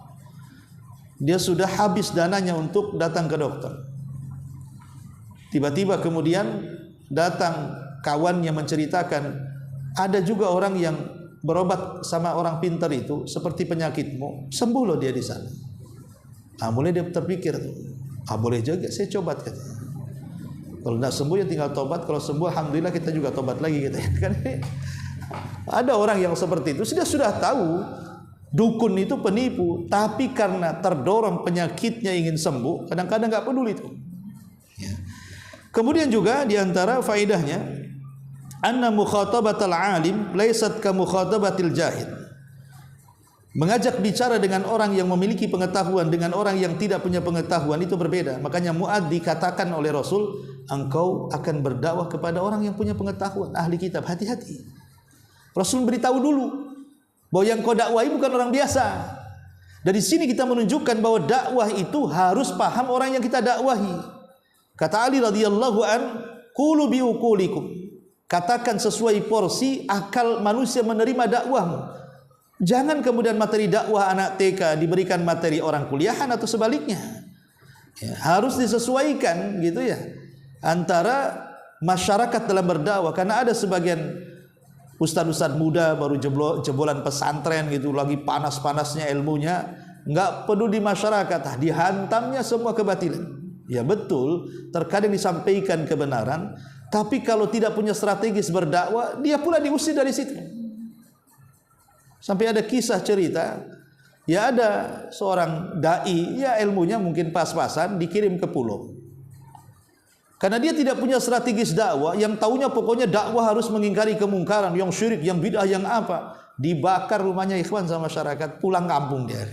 Speaker 1: Dia sudah habis dananya untuk datang ke dokter. Tiba-tiba kemudian datang kawannya menceritakan, ada juga orang yang berobat sama orang pintar itu seperti penyakitmu, sembuh loh dia di sana. Mulai dia terpikir tuh, boleh juga saya coba katanya. Kalau tidak sembuh ya tinggal tobat, kalau sembuh alhamdulillah kita juga tobat lagi gitu kan. Ada orang yang seperti itu, sudah tahu dukun itu penipu, tapi karena terdorong penyakitnya ingin sembuh, kadang-kadang nggak peduli itu. Ya. Kemudian juga diantara faedahnya, anna mukhatabatal alim laysat ka mukhatabatil jahil. Mengajak bicara dengan orang yang memiliki pengetahuan dengan orang yang tidak punya pengetahuan itu berbeda. Makanya Mu'adz dikatakan oleh Rasul, engkau akan berdakwah kepada orang yang punya pengetahuan, ahli kitab, hati-hati. Rasul beritahu dulu bahwa yang kau dakwahi bukan orang biasa. Dari sini kita menunjukkan bahwa dakwah itu harus paham orang yang kita dakwahi. Kata Ali radhiyallahu an, qulu bi uqulikum. Katakan sesuai porsi akal manusia menerima dakwahmu. Jangan kemudian materi dakwah anak TK diberikan materi orang kuliahan atau sebaliknya. Ya, harus disesuaikan gitu ya antara masyarakat dalam berdakwah, karena ada sebagian ustadz-ustadz muda baru jebolan pesantren gitu, lagi panas-panasnya ilmunya, nggak peduli masyarakat, dihantamnya semua kebatilan. Ya betul, terkadang disampaikan kebenaran, tapi kalau tidak punya strategis berdakwah, dia pula diusir dari situ. Sampai ada kisah cerita, ya ada seorang dai, ya ilmunya mungkin pas-pasan, dikirim ke pulau. Karena dia tidak punya strategis dakwah, yang taunya pokoknya dakwah harus mengingkari kemungkaran, yang syirik, yang bid'ah, yang apa. Dibakar rumahnya ikhwan sama masyarakat, pulang kampung dia.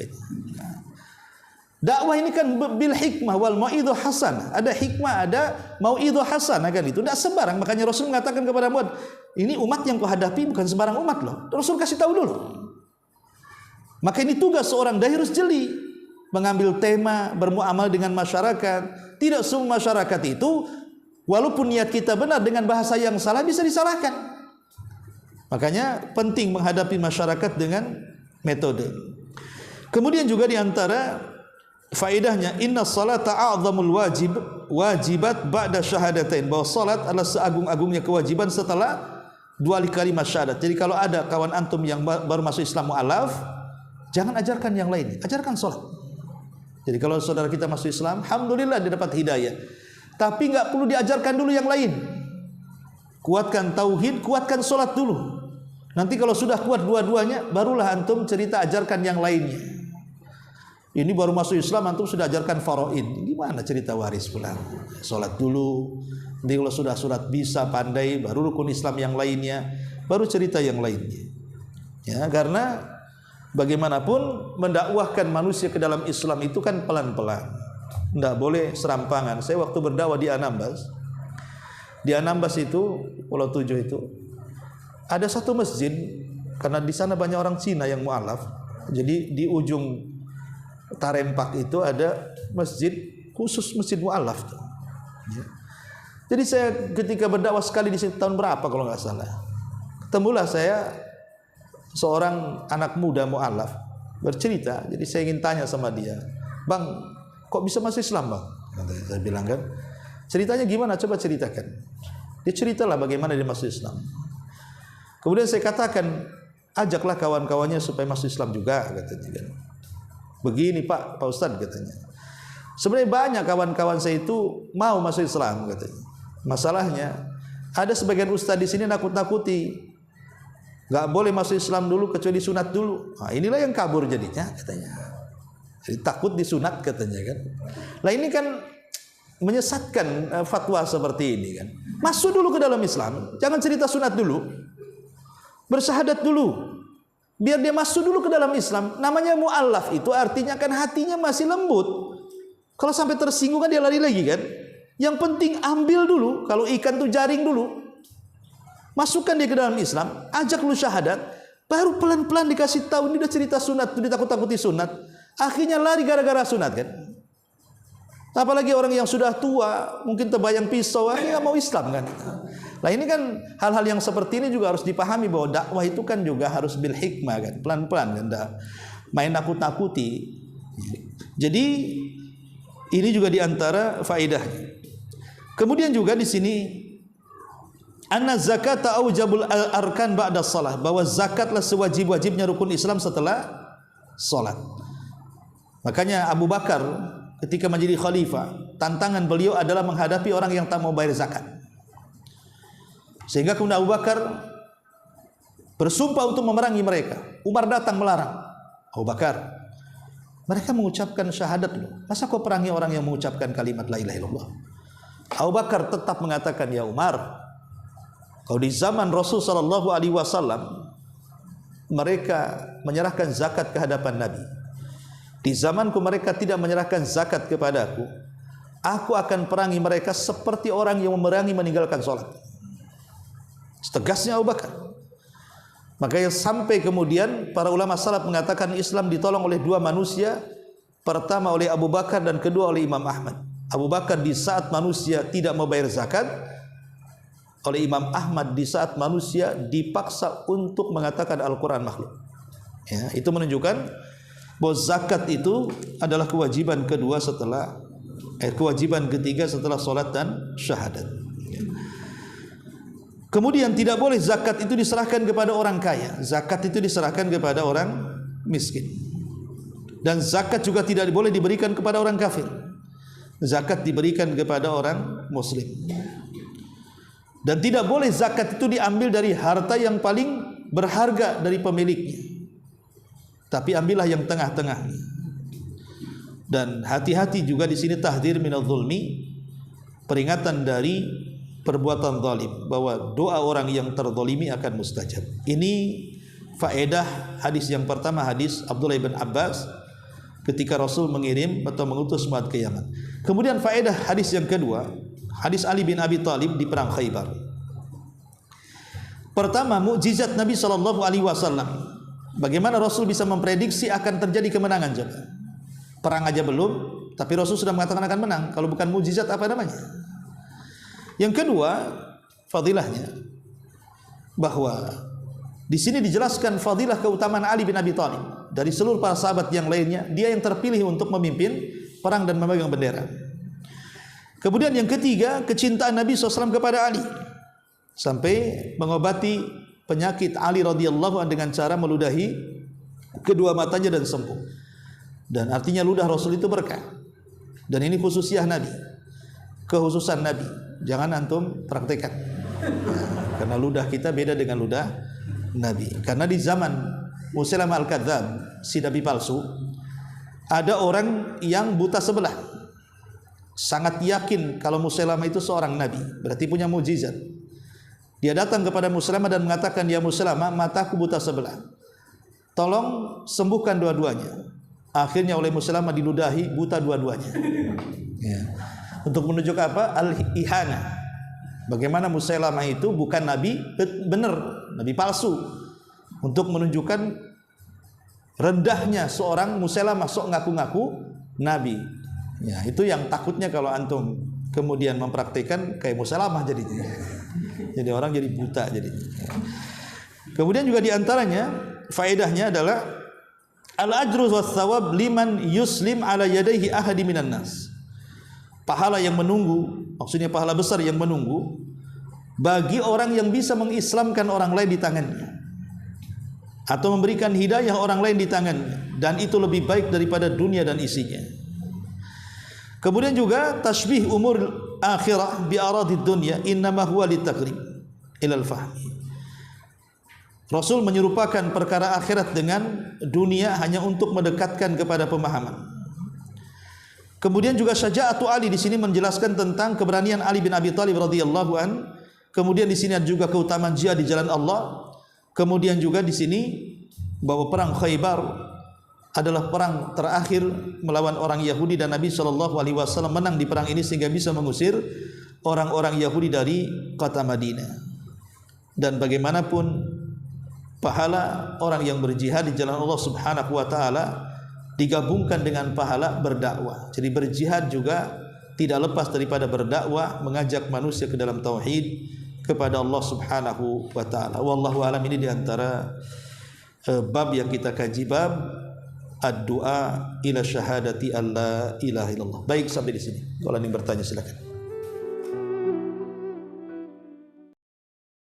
Speaker 1: Dakwah ini kan bil hikmah wal mau'idhah hasanah. Ada hikmah, ada mau'idhah hasanah kan itu. Tidak sembarang. Makanya Rasul mengatakan kepada Mu'adz, ini umat yang kau hadapi bukan sembarang umat loh. Rasul kasih tahu dulu. Maka ini tugas seorang dai harus jeli, mengambil tema, bermuamalah dengan masyarakat. Tidak semua masyarakat itu, walaupun niat kita benar dengan bahasa yang salah bisa disalahkan. Makanya penting menghadapi masyarakat dengan metode. Kemudian juga diantara faedahnya, inna salata a'zamul wajibat ba'da syahadatain, bahwa salat adalah seagung-agungnya kewajiban setelah dua kalimat syahadat. Jadi kalau ada kawan antum yang baru masuk Islam mu'alaf, jangan ajarkan yang lain, ajarkan salat. Jadi kalau saudara kita masuk Islam, alhamdulillah dia dapat hidayah. Tapi enggak perlu diajarkan dulu yang lain. Kuatkan tauhid, kuatkan salat dulu. Nanti kalau sudah kuat dua-duanya, barulah antum cerita ajarkan yang lainnya. Ini baru masuk Islam, antum sudah ajarkan faraid. Gimana cerita waris pula? Salat dulu. Nanti kalau sudah salat bisa, pandai, baru rukun Islam yang lainnya, baru cerita yang lainnya. Ya, karena bagaimanapun mendakwahkan manusia ke dalam Islam itu kan pelan-pelan. Tidak boleh serampangan. Saya waktu berdakwah di Anambas. Di Anambas itu, Pulau 7 itu, ada satu masjid, karena di sana banyak orang Cina yang mu'alaf. Jadi di ujung Tarempak itu ada masjid khusus, masjid mu'alaf. Ya. Jadi saya ketika berdakwah sekali di sini tahun berapa kalau nggak salah, ketemulah saya seorang anak muda mu'alaf bercerita. Jadi saya ingin tanya sama dia, bang, kok bisa masuk Islam bang? Saya bilang kan, ceritanya gimana? Coba ceritakan. Dia ceritalah bagaimana dia masuk Islam. Kemudian saya katakan, ajaklah kawan-kawannya supaya masuk Islam juga, katanya kan. Begini Pak Ustadz katanya. Sebenarnya banyak kawan-kawan saya itu mau masuk Islam katanya. Masalahnya ada sebagian ustadz di sini nakut-nakuti, nggak boleh masuk Islam dulu kecuali sunat dulu. Nah, inilah yang kabur jadinya katanya. Jadi takut disunat katanya kan. Nah ini kan menyesatkan fatwa seperti ini kan. Masuk dulu ke dalam Islam, jangan cerita sunat dulu. Bersyahadat dulu. Biar dia masuk dulu ke dalam Islam. Namanya mu'allaf itu artinya kan hatinya masih lembut. Kalau sampai tersinggung kan dia lari lagi kan. Yang penting ambil dulu. Kalau ikan tuh jaring dulu. Masukkan dia ke dalam Islam. Ajak lu syahadat. Baru pelan-pelan dikasih tahu. Ini udah cerita sunat. Dia takut-takuti sunat. Akhirnya lari gara-gara sunat kan. Apalagi orang yang sudah tua, mungkin terbayang pisau, akhirnya mau Islam kan. Nah ini kan hal-hal yang seperti ini juga harus dipahami bahwa dakwah itu kan juga harus bil hikmah kan, pelan-pelan kan, main nakut-nakuti. Jadi ini juga diantara faedahnya. Kemudian juga di sini anna zakata aujabul arkan ba'da shalah, bahwa zakatlah sewajib-wajibnya rukun Islam setelah salat. Makanya Abu Bakar ketika menjadi khalifah, tantangan beliau adalah menghadapi orang yang tak mau bayar zakat. Sehingga kemudian Abu Bakar bersumpah untuk memerangi mereka. Umar datang melarang. Abu Bakar, mereka mengucapkan syahadat loh. Masa kau perangi orang yang mengucapkan kalimat la ilaha illallah? Abu Bakar tetap mengatakan, ya Umar, kalau di zaman Rasul sallallahu alaihi wasallam mereka menyerahkan zakat ke hadapan Nabi, di zamanku mereka tidak menyerahkan zakat kepadaku, aku akan perangi mereka seperti orang yang memerangi meninggalkan sholat. Tegasnya Abu Bakar. Makanya sampai kemudian para ulama salaf mengatakan Islam ditolong oleh dua manusia, pertama oleh Abu Bakar dan kedua oleh Imam Ahmad. Abu Bakar di saat manusia tidak mau bayar zakat, oleh Imam Ahmad di saat manusia dipaksa untuk mengatakan Al-Quran makhluk. Ya, itu menunjukkan bahwa zakat itu adalah kewajiban kedua setelah kewajiban ketiga setelah solat dan syahadat. Ya. Kemudian tidak boleh zakat itu diserahkan kepada orang kaya. Zakat itu diserahkan kepada orang miskin. Dan zakat juga tidak boleh diberikan kepada orang kafir. Zakat diberikan kepada orang muslim. Dan tidak boleh zakat itu diambil dari harta yang paling berharga dari pemiliknya, tapi ambillah yang tengah-tengah. Dan hati-hati juga di sini tahdzir minadz zulmi, peringatan dari perbuatan zalim, bahwa doa orang yang terzalimi akan mustajab. Ini faedah hadis yang pertama, hadis Abdullah bin Abbas ketika Rasul mengirim atau mengutus Mu'adz ke Yaman. Kemudian faedah hadis yang kedua, hadis Ali bin Abi Thalib di perang Khaybar. Pertama, mukjizat Nabi sallallahu alaihi wasallam. Bagaimana Rasul bisa memprediksi akan terjadi kemenangan coba? Perang aja belum, tapi Rasul sudah mengatakan akan menang. Kalau bukan mukjizat apa namanya? Yang kedua, fadilahnya, bahwa di sini dijelaskan fadilah keutamaan Ali bin Abi Thalib. Dari seluruh para sahabat yang lainnya, dia yang terpilih untuk memimpin perang dan memegang bendera. Kemudian yang ketiga, kecintaan Nabi SAW kepada Ali, sampai mengobati penyakit Ali radhiyallahu anhu dengan cara meludahi kedua matanya dan sembuh. Dan artinya ludah Rasul itu berkah. Dan ini khususiyah Nabi, kekhususan Nabi. Jangan antum praktekkan, karena ludah kita beda dengan ludah Nabi. Karena di zaman Musailamah al-Kadzdzab, si nabi palsu, ada orang yang buta sebelah, sangat yakin kalau Musailamah itu seorang nabi, berarti punya mukjizat. Dia datang kepada Musailamah dan mengatakan, ya Musailamah, mataku buta sebelah, tolong sembuhkan dua-duanya. Akhirnya oleh Musailamah diludahi buta dua-duanya. Ya. Untuk menunjukkan apa? Al-ihana. Bagaimana Musailamah itu bukan nabi benar, nabi palsu. Untuk menunjukkan rendahnya seorang Musailamah, sok ngaku-ngaku nabi. Ya, itu yang takutnya kalau antum kemudian mempraktikkan kayak Musailamah jadinya. Jadi orang jadi buta jadinya. Kemudian juga diantaranya faedahnya adalah al-ajru was-thawab liman yuslim ala yadayhi ahadi minan nas. Pahala yang menunggu, maksudnya pahala besar yang menunggu bagi orang yang bisa mengislamkan orang lain di tangannya, atau memberikan hidayah orang lain di tangannya, dan itu lebih baik daripada dunia dan isinya. Kemudian juga tasbih umur akhirah bi aradid dunya innama huwa litaqrib ilal fahmi. Rasul menyerupakan perkara akhirat dengan dunia hanya untuk mendekatkan kepada pemahaman. Kemudian juga syaja'atu Ali di sini menjelaskan tentang keberanian Ali bin Abi Thalib radhiyallahu an. Kemudian di sini ada juga keutamaan jihad di jalan Allah. Kemudian juga di sini bahwa perang Khaybar adalah perang terakhir melawan orang Yahudi, dan Nabi SAW menang di perang ini sehingga bisa mengusir orang-orang Yahudi dari kota Madinah. Dan bagaimanapun pahala orang yang berjihad di jalan Allah Subhanahu wa taala digabungkan dengan pahala berdakwah. Jadi berjihad juga tidak lepas daripada berdakwah, mengajak manusia ke dalam tauhid kepada Allah Subhanahu wa taala. Wallahu alam. Ini di antara bab yang kita kaji, bab ad-du'a ila syahadati alla ilaha illallah. Baik, sampai di sini. Kalau ada yang bertanya silakan.